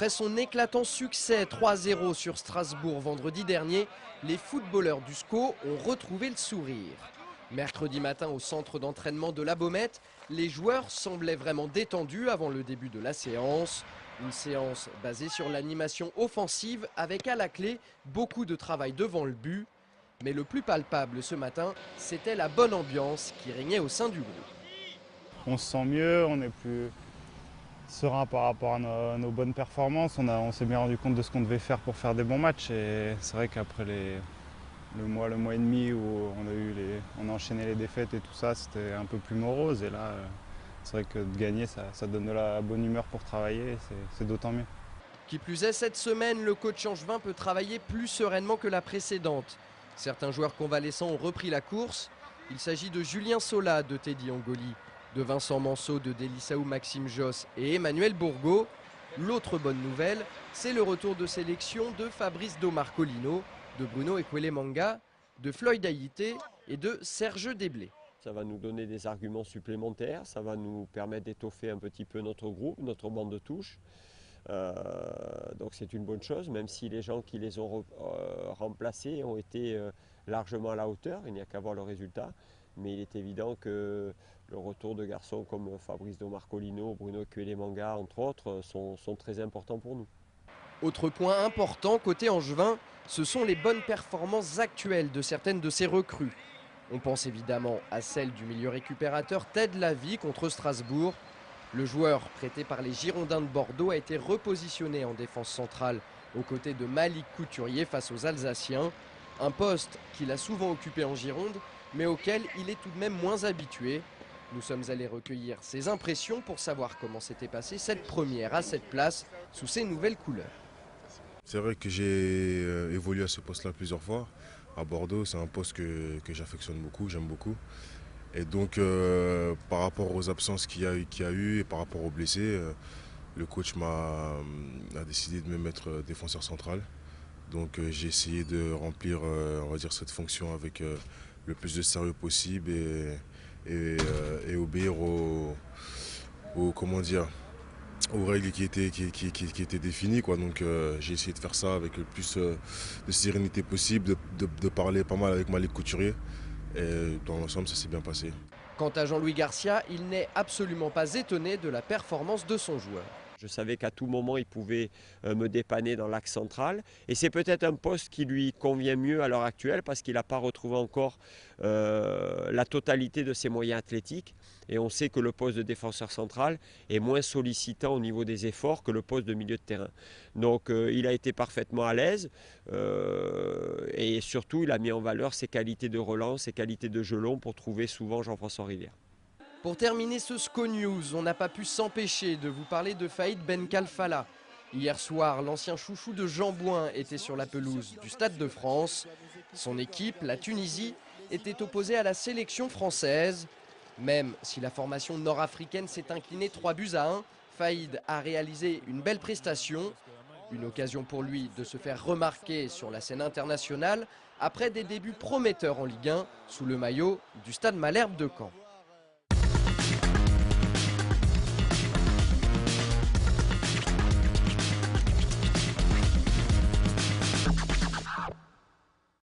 Après son éclatant succès 3-0 sur Strasbourg vendredi dernier, les footballeurs du SCO ont retrouvé le sourire. Mercredi matin au centre d'entraînement de la Baumette, les joueurs semblaient vraiment détendus avant le début de la séance. Une séance basée sur l'animation offensive avec à la clé beaucoup de travail devant le but. Mais le plus palpable ce matin, c'était la bonne ambiance qui régnait au sein du groupe. On se sent mieux, on est plus serein par rapport à nos bonnes performances. On s'est bien rendu compte de ce qu'on devait faire pour faire des bons matchs. Et c'est vrai qu'après le mois et demi où on a enchaîné les défaites et tout ça, c'était un peu plus morose. Et là, c'est vrai que de gagner, ça donne de la bonne humeur pour travailler. C'est d'autant mieux. Qui plus est, cette semaine, le coach angevin peut travailler plus sereinement que la précédente. Certains joueurs convalescents ont repris la course. Il s'agit de Julien Sola de Teddy Angoli, de Vincent Manceau de Delissaou Maxime Josse et Emmanuel Bourgault. L'autre bonne nouvelle, c'est le retour de sélection de Fabrice Domarcolino, de Bruno Ekwelemanga, de Floyd Aïté et de Serge Desblés. Ça va nous donner des arguments supplémentaires, ça va nous permettre d'étoffer un petit peu notre groupe, notre bande de touche. Donc c'est une bonne chose, même si les gens qui les ont remplacés ont été largement à la hauteur, il n'y a qu'à voir le résultat. Mais il est évident que le retour de garçons comme Fabrice Domarcolino, Bruno Ekwelemanga, entre autres, sont très importants pour nous. Autre point important côté angevin, ce sont les bonnes performances actuelles de certaines de ces recrues. On pense évidemment à celle du milieu récupérateur Ted Lavie contre Strasbourg. Le joueur prêté par les Girondins de Bordeaux a été repositionné en défense centrale aux côtés de Malik Couturier face aux Alsaciens. Un poste qu'il a souvent occupé en Gironde, mais auquel il est tout de même moins habitué. Nous sommes allés recueillir ses impressions pour savoir comment s'était passée cette première à cette place sous ces nouvelles couleurs. C'est vrai que j'ai évolué à ce poste-là plusieurs fois. À Bordeaux, c'est un poste que j'affectionne beaucoup, j'aime beaucoup. Et donc, par rapport aux absences qu'il y a eu et par rapport aux blessés, le coach a décidé de me mettre défenseur central. Donc, j'ai essayé de remplir, on va dire, cette fonction avec le plus de sérieux possible et obéir aux règles qui étaient définies, quoi. Donc j'ai essayé de faire ça avec le plus de sérénité possible, de parler pas mal avec Malik Couturier. Et dans l'ensemble, ça s'est bien passé. Quant à Jean-Louis Garcia, il n'est absolument pas étonné de la performance de son joueur. Je savais qu'à tout moment, il pouvait me dépanner dans l'axe central. Et c'est peut-être un poste qui lui convient mieux à l'heure actuelle parce qu'il n'a pas retrouvé encore la totalité de ses moyens athlétiques. Et on sait que le poste de défenseur central est moins sollicitant au niveau des efforts que le poste de milieu de terrain. Donc il a été parfaitement à l'aise et surtout il a mis en valeur ses qualités de relance, ses qualités de jeu long pour trouver souvent Jean-François Rivière. Pour terminer ce SCO News, on n'a pas pu s'empêcher de vous parler de Faïd Ben Khalfala. Hier soir, l'ancien chouchou de Jean Bouin était sur la pelouse du Stade de France. Son équipe, la Tunisie, était opposée à la sélection française. Même si la formation nord-africaine s'est inclinée 3-1, Faïd a réalisé une belle prestation. Une occasion pour lui de se faire remarquer sur la scène internationale après des débuts prometteurs en Ligue 1 sous le maillot du Stade Malherbe de Caen.